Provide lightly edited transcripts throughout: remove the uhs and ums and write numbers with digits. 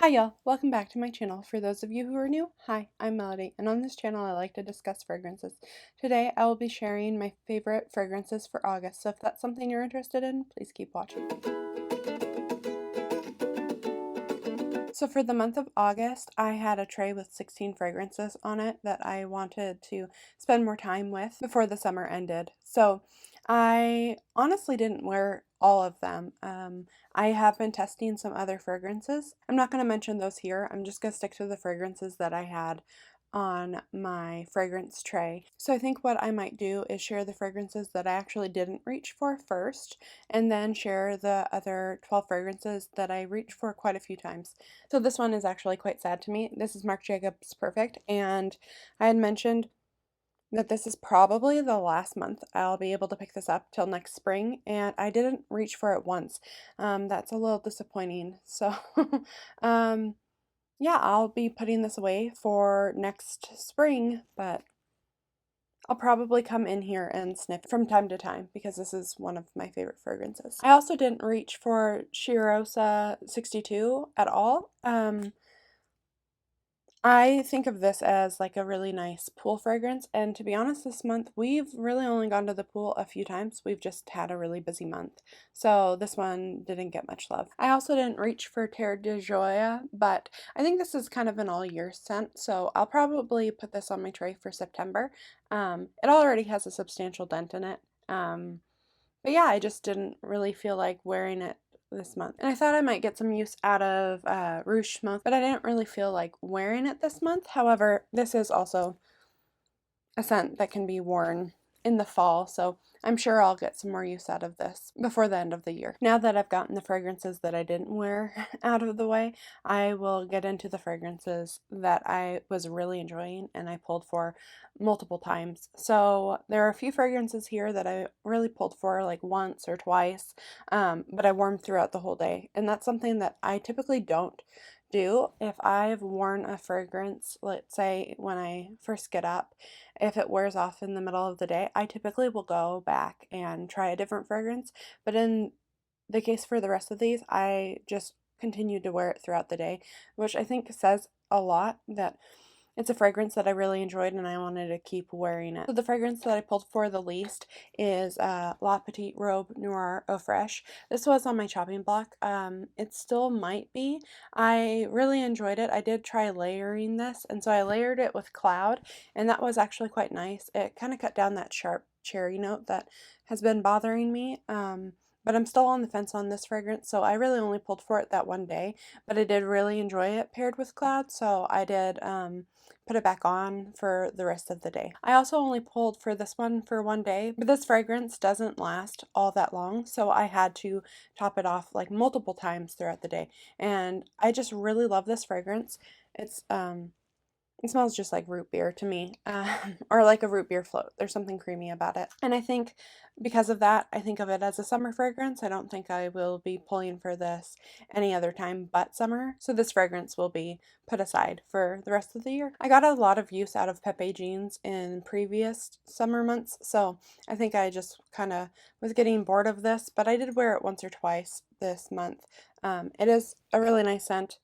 Hi y'all, welcome back to my channel. For those of you who are new, hi, I'm Melody, and on this channel I like to discuss fragrances. Today I will be sharing my favorite fragrances for August, so if that's something you're interested in, please keep watching. So for the month of August, I had a tray with 16 fragrances on it that I wanted to spend more time with before the summer ended. So I honestly didn't wear all of them. I have been testing some other fragrances. I'm not going to mention those here. I'm just going to stick to the fragrances that I had on my fragrance tray. So I think what I might do is share the fragrances that I actually didn't reach for first, and then share the other 12 fragrances that I reached for quite a few times. So this one is actually quite sad to me. This is Marc Jacobs Perfect, and I had mentioned that this is probably the last month I'll be able to pick this up till next spring, and I didn't reach for it once. That's a little disappointing. So, yeah, I'll be putting this away for next spring, but I'll probably come in here and sniff from time to time because this is one of my favorite fragrances. I also didn't reach for Chiarosa 62 at all. I think of this as like a really nice pool fragrance, and to be honest, this month we've really only gone to the pool a few times. We've just had a really busy month, so this one didn't get much love. I also didn't reach for Terre de Joie, but I think this is kind of an all-year scent, so I'll probably put this on my tray for September. It already has a substantial dent in it, but yeah, I just didn't really feel like wearing it this month. And I thought I might get some use out of Rouge Smoke, but I didn't really feel like wearing it this month. However, this is also a scent that can be worn in the fall, so I'm sure I'll get some more use out of this before the end of the year. Now that I've gotten the fragrances that I didn't wear out of the way, I will get into the fragrances that I was really enjoying and I pulled for multiple times. So there are a few fragrances here that I really pulled for like once or twice, but I wore them throughout the whole day, and that's something that I typically don't do. If I've worn a fragrance, let's say when I first get up, if it wears off in the middle of the day, I typically will go back and try a different fragrance. But in the case for the rest of these, I just continued to wear it throughout the day, which I think says a lot that it's a fragrance that I really enjoyed and I wanted to keep wearing it. So the fragrance that I pulled for the least is La Petite Robe Noire Eau Fraiche. This was on my chopping block. It still might be. I really enjoyed it. I did try layering this, and so I layered it with Cloud, and that was actually quite nice. It kind of cut down that sharp cherry note that has been bothering me. But I'm still on the fence on this fragrance, so I really only pulled for it that one day, but I did really enjoy it paired with Cloud, so I did put it back on for the rest of the day. I also only pulled for this one for one day, but this fragrance doesn't last all that long, so I had to top it off like multiple times throughout the day, and I just really love this fragrance. It's it smells just like root beer to me, or like a root beer float. There's something creamy about it. And I think because of that, I think of it as a summer fragrance. I don't think I will be pulling for this any other time but summer. So this fragrance will be put aside for the rest of the year. I got a lot of use out of Pepe jeans in previous summer months, so I think I just kind of was getting bored of this, but I did wear it once or twice this month. It is a really nice scent.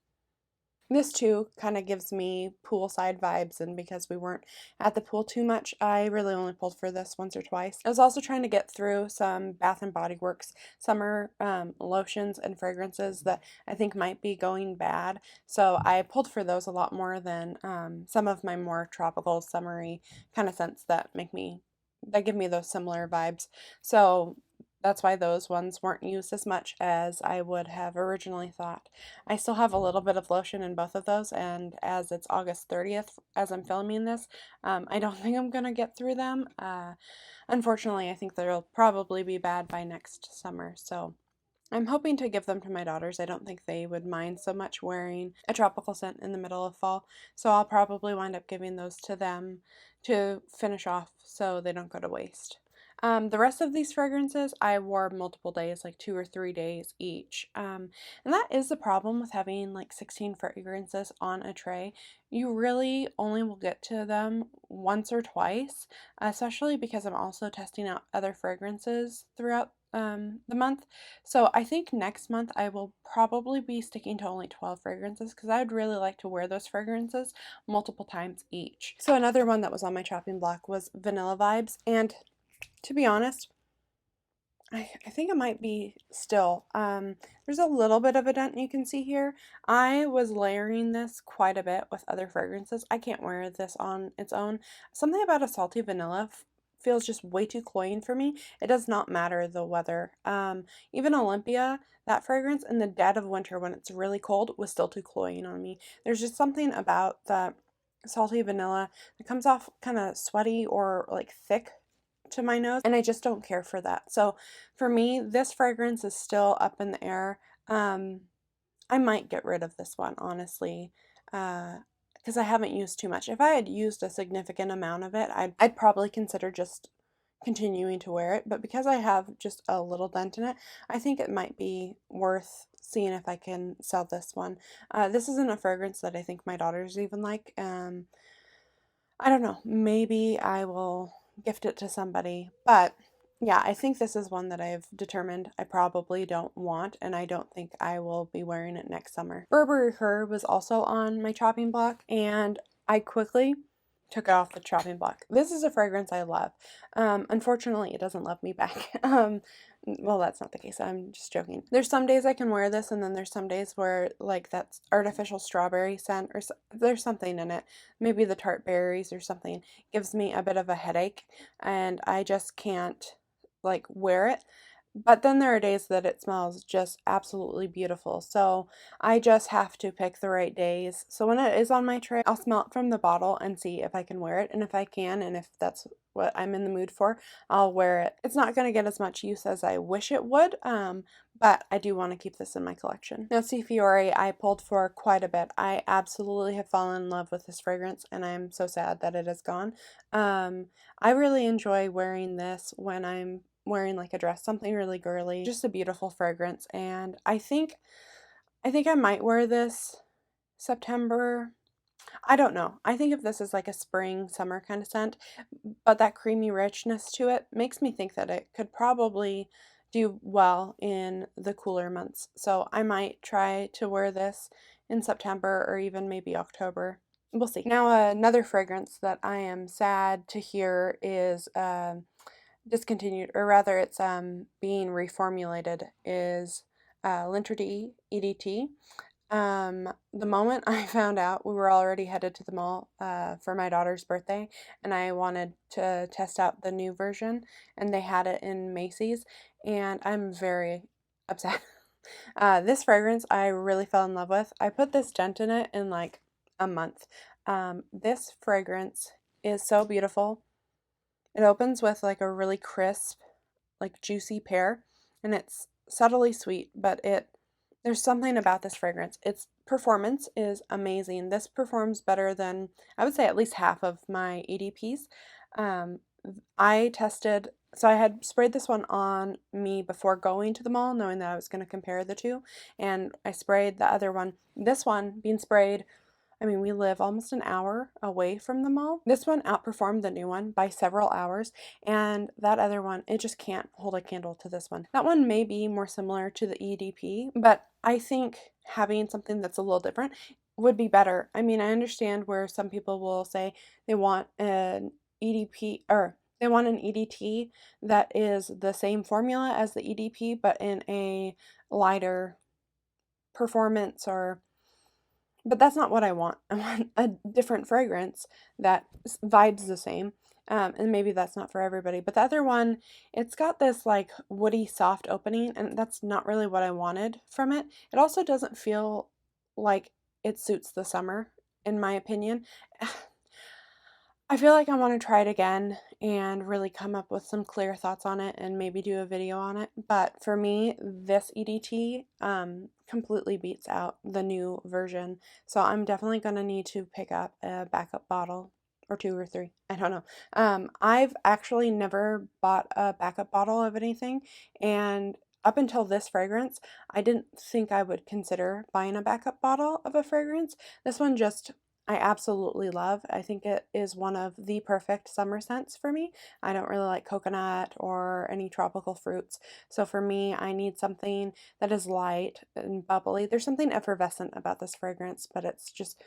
This too kind of gives me poolside vibes, and because we weren't at the pool too much, I really only pulled for this once or twice. I was also trying to get through some Bath and Body Works summer lotions and fragrances that I think might be going bad, so I pulled for those a lot more than some of my more tropical, summery kind of scents that give me those similar vibes. So that's why those ones weren't used as much as I would have originally thought. I still have a little bit of lotion in both of those, and as it's August 30th as I'm filming this, I don't think I'm going to get through them. Unfortunately, I think they'll probably be bad by next summer, so I'm hoping to give them to my daughters. I don't think they would mind so much wearing a tropical scent in the middle of fall, so I'll probably wind up giving those to them to finish off so they don't go to waste. The rest of these fragrances I wore multiple days, like 2 or 3 days each. And that is the problem with having like 16 fragrances on a tray. You really only will get to them once or twice, especially because I'm also testing out other fragrances throughout the month. So I think next month I will probably be sticking to only 12 fragrances because I would really like to wear those fragrances multiple times each. So another one that was on my chopping block was Vanilla Vibes, and to be honest, I think it might be still. There's a little bit of a dent you can see here. I was layering this quite a bit with other fragrances. I can't wear this on its own. Something about a salty vanilla feels just way too cloying for me. It does not matter the weather. Even Olympia, that fragrance in the dead of winter when it's really cold was still too cloying on me. There's just something about the salty vanilla that comes off kind of sweaty or like thick to my nose, and I just don't care for that. So for me, this fragrance is still up in the air. I might get rid of this one, honestly, because I haven't used too much. If I had used a significant amount of it, I'd probably consider just continuing to wear it, but because I have just a little dent in it, I think it might be worth seeing if I can sell this one. This isn't a fragrance that I think my daughters even like. I don't know, maybe I will gift it to somebody, but yeah, I think this is one that I've determined I probably don't want, and I don't think I will be wearing it next summer. Burberry Her was also on my chopping block, and I quickly took it off the chopping block. This is a fragrance I love. Unfortunately, it doesn't love me back. Well, that's not the case. I'm just joking. There's some days I can wear this, and then there's some days where, like, that's artificial strawberry scent, or there's something in it. Maybe the tart berries or something gives me a bit of a headache, and I just can't, like, wear it. But then there are days that it smells just absolutely beautiful. So I just have to pick the right days. So when it is on my tray, I'll smell it from the bottle and see if I can wear it. And if I can, and if that's what I'm in the mood for, I'll wear it. It's not going to get as much use as I wish it would, but I do want to keep this in my collection. Now, FIORI, I pulled for quite a bit. I absolutely have fallen in love with this fragrance, and I'm so sad that it is gone. I really enjoy wearing this when I'm wearing like a dress, something really girly, just a beautiful fragrance. And I think I might wear this September. I don't know. I think of this as like a spring, summer kind of scent, but that creamy richness to it makes me think that it could probably do well in the cooler months. So I might try to wear this in September or even maybe October. We'll see. Now, another fragrance that I am sad to hear is discontinued, or rather it's being reformulated, is Linterdy EDT. The moment I found out, we were already headed to the mall for my daughter's birthday, and I wanted to test out the new version, and they had it in Macy's, and I'm very upset. This fragrance I really fell in love with. I put this scent in it in like a month. This fragrance is so beautiful. It opens with like a really crisp, like juicy pear, and it's subtly sweet, but there's something about this fragrance. Its performance is amazing. This performs better than, I would say, at least half of my EDPs. Um, I tested, so I had sprayed this one on me before going to the mall, knowing that I was going to compare the two, and I sprayed the other one. This one being sprayed, I mean, we live almost an hour away from the mall. This one outperformed the new one by several hours, and that other one, it just can't hold a candle to this one. That one may be more similar to the EDP, but I think having something that's a little different would be better. I mean, I understand where some people will say they want an EDP, or they want an EDT that is the same formula as the EDP, but in a lighter performance, but that's not what I want. I want a different fragrance that vibes the same. And maybe that's not for everybody. But the other one, it's got this like woody soft opening, and that's not really what I wanted from it. It also doesn't feel like it suits the summer, in my opinion. I feel like I want to try it again and really come up with some clear thoughts on it and maybe do a video on it. But for me, this EDT completely beats out the new version. So I'm definitely going to need to pick up a backup bottle or two or three. I don't know. I've actually never bought a backup bottle of anything, and up until this fragrance, I didn't think I would consider buying a backup bottle of a fragrance. This one just I absolutely love. I think it is one of the perfect summer scents for me. I don't really like coconut or any tropical fruits. So for me, I need something that is light and bubbly. There's something effervescent about this fragrance, but it's just,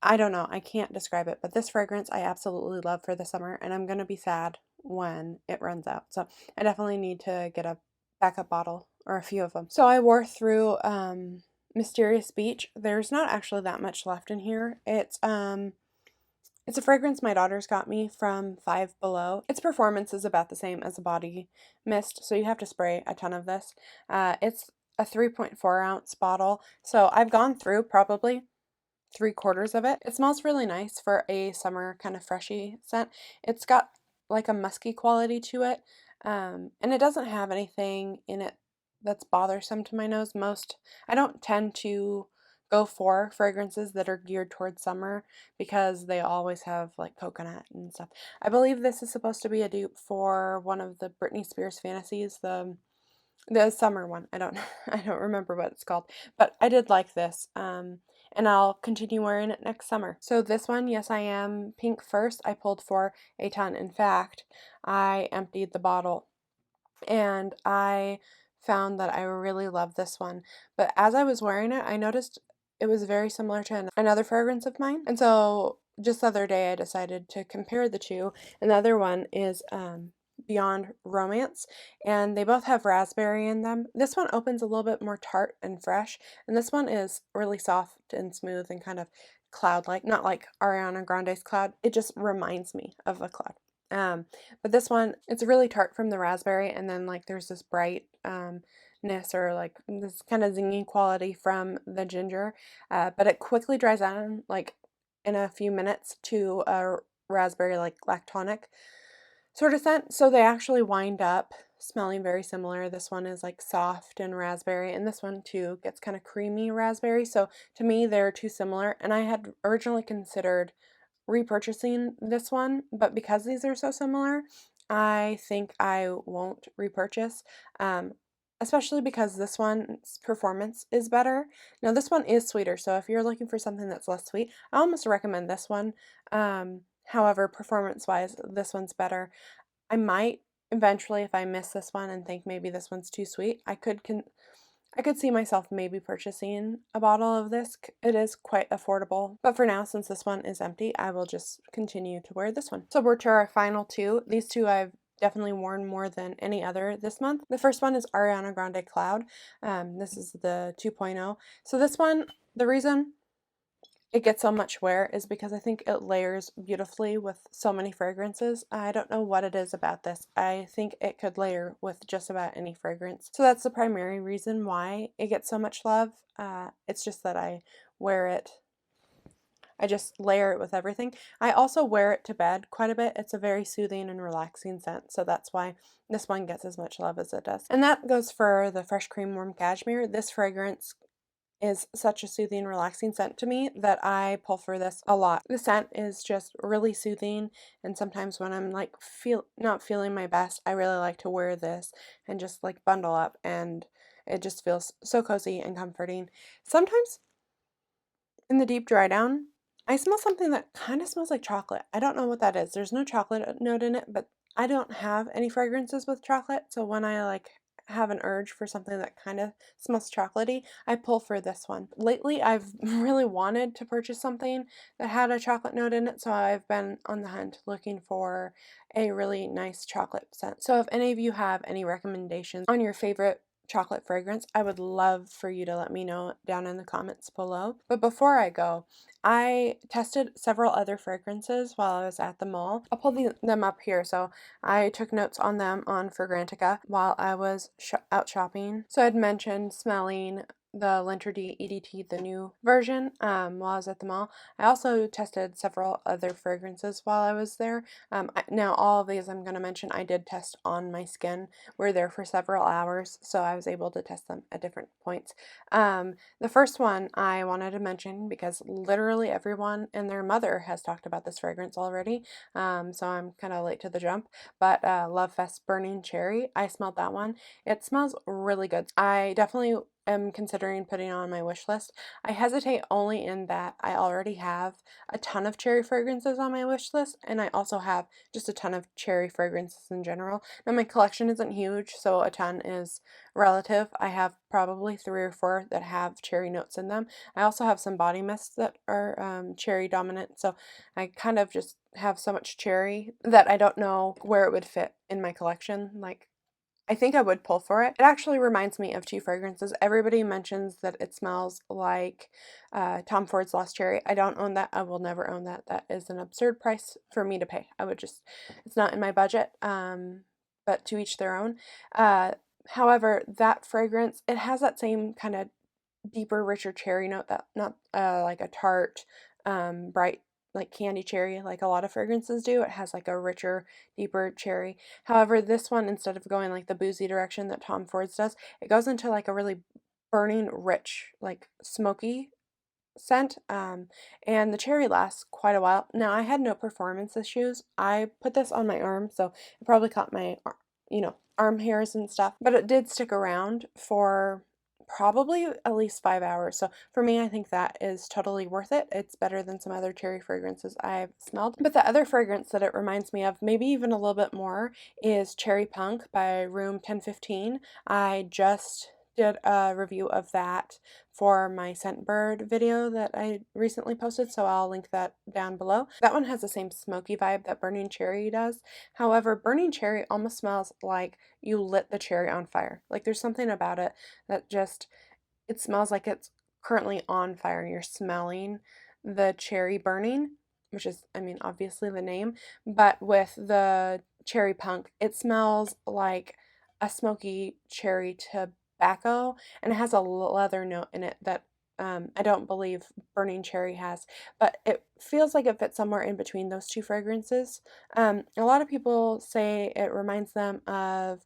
I don't know. I can't describe it. But this fragrance I absolutely love for the summer, and I'm going to be sad when it runs out. So I definitely need to get a backup bottle or a few of them. So I wore through Mysterious Beach. There's not actually that much left in here. It's a fragrance my daughter's got me from Five Below. Its performance is about the same as a body mist, so you have to spray a ton of this. It's a 3.4 ounce bottle, so I've gone through probably 3/4 of it. It smells really nice for a summer kind of freshy scent. It's got like a musky quality to it, and it doesn't have anything in it that's bothersome to my nose. I don't tend to go for fragrances that are geared towards summer because they always have like coconut and stuff. I believe this is supposed to be a dupe for one of the Britney Spears fantasies, the summer one. I don't remember what it's called, but I did like this. And I'll continue wearing it next summer. So this one, yes, I am pink first. I pulled for a ton. In fact, I emptied the bottle and I found that I really love this one. But as I was wearing it, I noticed it was very similar to another fragrance of mine. And so just the other day, I decided to compare the two. And the other one is Beyond Romance, and they both have raspberry in them. This one opens a little bit more tart and fresh, and this one is really soft and smooth and kind of cloud-like, not like Ariana Grande's cloud. It just reminds me of a cloud. But this one, it's really tart from the raspberry, and then like there's this bright ness or like this kind of zingy quality from the ginger, but it quickly dries down like in a few minutes to a raspberry like lactonic sort of scent. So they actually wind up smelling very similar. This one is like soft and raspberry, and this one too gets kind of creamy raspberry. So to me, they're too similar. And I had originally considered repurchasing this one, but because these are so similar, I think I won't repurchase. Especially because this one's performance is better. Now, this one is sweeter, so if you're looking for something that's less sweet, I almost recommend this one. However, performance-wise, this one's better. I might eventually, if I miss this one and think maybe this one's too sweet, I could see myself maybe purchasing a bottle of this. It is quite affordable. But for now, since this one is empty, I will just continue to wear this one. So we're to our final two. These two I've definitely worn more than any other this month. The first one is Ariana Grande Cloud. This is the 2.0. So this one, the reason it gets so much wear is because I think it layers beautifully with so many fragrances. I don't know what it is about this. I think it could layer with just about any fragrance. So that's the primary reason why it gets so much love. It's just that I wear it. I just layer it with everything. I also wear it to bed quite a bit. It's a very soothing and relaxing scent, so that's why this one gets as much love as it does. And that goes for the Fresh Cream Warm Cashmere. This fragrance is such a soothing, relaxing scent to me that I pull for this a lot. The scent is just really soothing, and sometimes when I'm like not feeling my best, I really like to wear this and just like bundle up, and it just feels so cozy and comforting. Sometimes in the deep dry down, I smell something that kind of smells like chocolate. I don't know what that is. There's no chocolate note in it, but I don't have any fragrances with chocolate, so when I like have an urge for something that kind of smells chocolatey, I pull for this one. Lately, I've really wanted to purchase something that had a chocolate note in it, so I've been on the hunt looking for a really nice chocolate scent. So if any of you have any recommendations on your favorite chocolate fragrance, I would love for you to let me know down in the comments below. But before I go, I tested several other fragrances while I was at the mall. I'll pull them up here. So I took notes on them on Fragrantica while I was out shopping. So I'd mentioned smelling the Lentre EDT, the new version, while I was at the mall. I also tested several other fragrances while I was there. Now all of these I'm going to mention I did test on my skin. We're there for several hours, so I was able to test them at different points. The first one I wanted to mention because literally everyone and their mother has talked about this fragrance already, so I'm kind of late to the jump, but LOVEFEST Burning Cherry, I smelled that one. It smells really good. I definitely am considering putting on my wish list. I hesitate only in that I already have a ton of cherry fragrances on my wish list, and I also have just a ton of cherry fragrances in general. Now, my collection isn't huge, so a ton is relative. I have probably 3 or 4 that have cherry notes in them. I also have some body mists that are cherry dominant, so I kind of just have so much cherry that I don't know where it would fit in my collection. Like, I think I would pull for it. It actually reminds me of 2 fragrances. Everybody mentions that it smells like Tom Ford's Lost Cherry. I don't own that. I will never own that. That is an absurd price for me to pay. I would just, it's not in my budget, but to each their own. However, that fragrance, it has that same kind of deeper, richer cherry note, that not like a tart, bright, like candy cherry, like a lot of fragrances do. It has like a richer, deeper cherry. However, this one, instead of going like the boozy direction that Tom Ford's does, it goes into like a really burning, rich, like smoky scent. And the cherry lasts quite a while. Now, I had no performance issues. I put this on my arm, so it probably caught my, arm hairs and stuff, but it did stick around for probably at least 5 hours. So for me, I think that is totally worth it. It's better than some other cherry fragrances I've smelled. But the other fragrance that it reminds me of, maybe even a little bit more, is Cherry Punk by Room 1015. I just did a review of that for my Scentbird video that I recently posted, so I'll link that down below. That one has the same smoky vibe that Burning Cherry does. However, Burning Cherry almost smells like you lit the cherry on fire. Like, there's something about it that just, it smells like it's currently on fire and you're smelling the cherry burning, which is, I mean, obviously the name, but with the Cherry Punk, it smells like a smoky cherry tobacco, and it has a leather note in it that I don't believe Burning Cherry has, but it feels like it fits somewhere in between those 2 fragrances. A lot of people say it reminds them of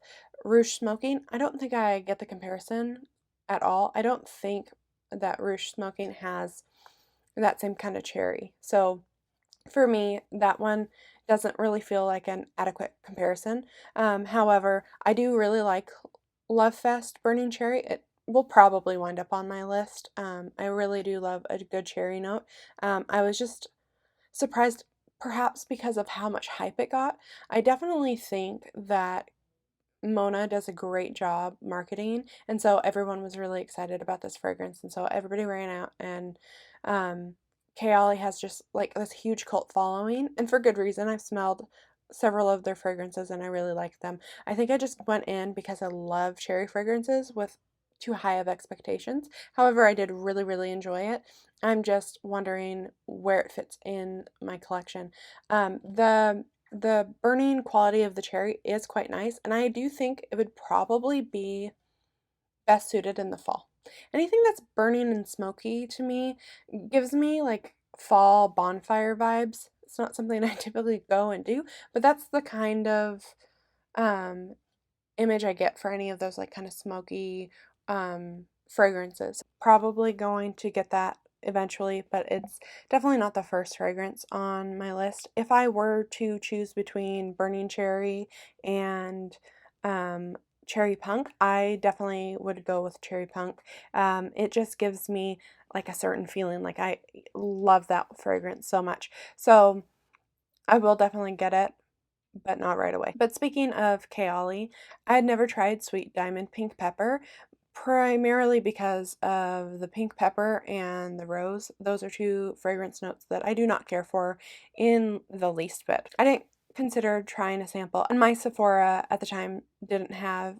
Rouge Smoking. I don't think I get the comparison at all. I don't think that Rouge Smoking has that same kind of cherry. So for me, that one doesn't really feel like an adequate comparison. However, I do really like LOVEFEST Burning Cherry. It will probably wind up on my list. I really do love a good cherry note. I was just surprised, perhaps because of how much hype it got. I definitely think that Mona does a great job marketing, and so everyone was really excited about this fragrance, and so everybody ran out, and Kayali has just like this huge cult following, and for good reason. I've smelled several of their fragrances and I really like them. I think I just went in because I love cherry fragrances with too high of expectations. However, I did really, really enjoy it. I'm just wondering where it fits in my collection. The burning quality of the cherry is quite nice, and I do think it would probably be best suited in the fall. Anything that's burning and smoky to me gives me like fall bonfire vibes. It's not something I typically go and do, but that's the kind of um, image I get for any of those like kind of smoky fragrances. Probably going to get that eventually, but it's definitely not the first fragrance on my list. If I were to choose between Burning Cherry and um, Cherry Punk, I definitely would go with Cherry Punk. It just gives me like a certain feeling. Like, I love that fragrance so much. So I will definitely get it, but not right away. But speaking of Kayali, I had never tried Sweet Diamond Pink Pepper, primarily because of the pink pepper and the rose. Those are 2 fragrance notes that I do not care for in the least bit. I didn't consider trying a sample, and my Sephora at the time didn't have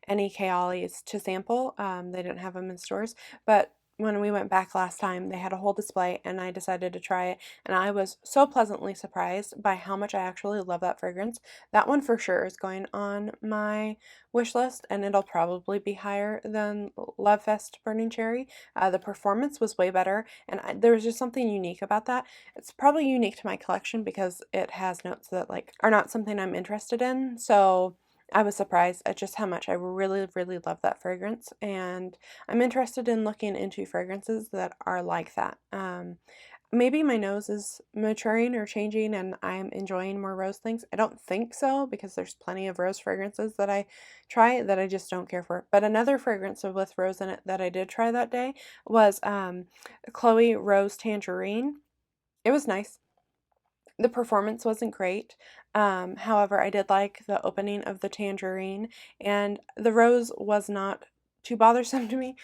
any Kayalis to sample. They didn't have them in stores, but when we went back last time, they had a whole display, and I decided to try it, and I was so pleasantly surprised by how much I actually love that fragrance. That one for sure is going on my wish list, and it'll probably be higher than LOVEFEST Burning Cherry. The performance was way better, and there was just something unique about that. It's probably unique to my collection because it has notes that like are not something I'm interested in, so I was surprised at just how much I really, really love that fragrance, and I'm interested in looking into fragrances that are like that. maybe my nose is maturing or changing and I'm enjoying more rose things. I don't think so, because there's plenty of rose fragrances that I try that I just don't care for. But another fragrance with rose in it that I did try that day was Chloe Rose Tangerine. It was nice. The performance wasn't great. However, I did like the opening of the tangerine, and the rose was not too bothersome to me.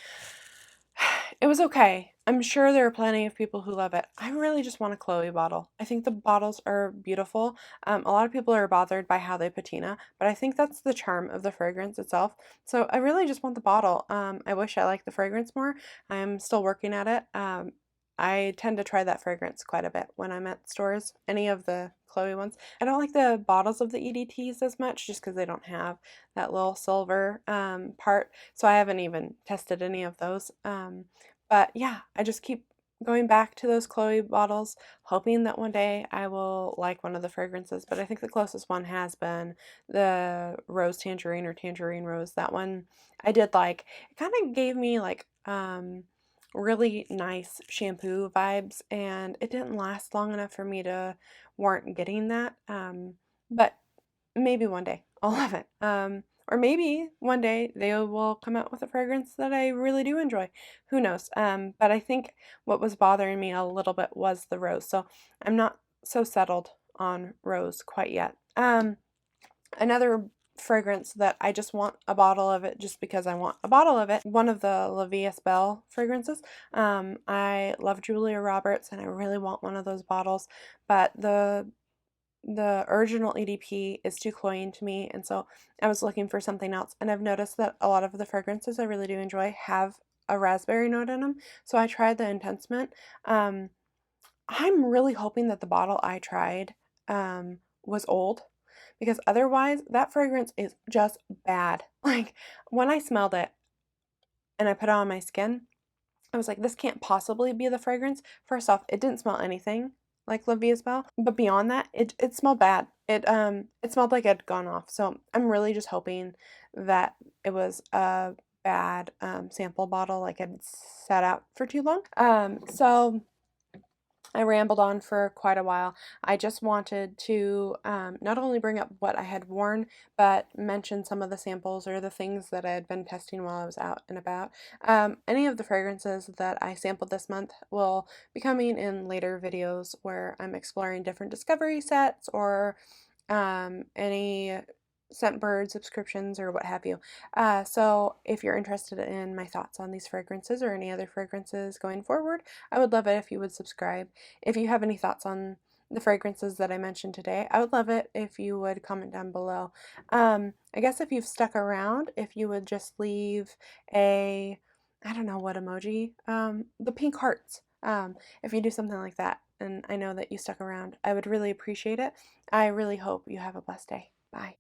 It was okay. I'm sure there are plenty of people who love it. I really just want a Chloe bottle. I think the bottles are beautiful. A lot of people are bothered by how they patina, but I think that's the charm of the fragrance itself. So I really just want the bottle. I wish I liked the fragrance more. I'm still working at it. I tend to try that fragrance quite a bit when I'm at stores, any of the Chloe ones. I don't like the bottles of the EDTs as much, just because they don't have that little silver part, so I haven't even tested any of those. But yeah, I just keep going back to those Chloe bottles, hoping that one day I will like one of the fragrances, but I think the closest one has been the Rose Tangerine or Tangerine Rose. That one I did like. It kind of gave me like really nice shampoo vibes, and it didn't last long enough for me to warrant getting that. But maybe one day I'll love it. Or maybe one day they will come out with a fragrance that I really do enjoy. Who knows? But I think what was bothering me a little bit was the rose. So I'm not so settled on rose quite yet. Another fragrance that I just want a bottle of it just because I want a bottle of it. One of the BELLE fragrances. I love Julia Roberts and I really want one of those bottles, but the original EDP is too cloying to me, and so I was looking for something else, and I've noticed that a lot of the fragrances I really do enjoy have a raspberry note in them, so I tried the Intensement. I'm really hoping that the bottle I tried was old, because otherwise that fragrance is just bad. Like, when I smelled it and I put it on my skin, I was like, this can't possibly be the fragrance. First off, it didn't smell anything like BELLE, but beyond that, it smelled bad. It smelled like it had gone off. So I'm really just hoping that it was a bad sample bottle, like it sat out for too long. So I rambled on for quite a while. I just wanted to not only bring up what I had worn, but mention some of the samples or the things that I had been testing while I was out and about. Any of the fragrances that I sampled this month will be coming in later videos where I'm exploring different discovery sets or any Scentbird subscriptions or what have you. So if you're interested in my thoughts on these fragrances or any other fragrances going forward, I would love it if you would subscribe. If you have any thoughts on the fragrances that I mentioned today, I would love it if you would comment down below. I guess if you've stuck around, if you would just leave a, I don't know what emoji, the pink hearts. If you do something like that, and I know that you stuck around, I would really appreciate it. I really hope you have a blessed day. Bye.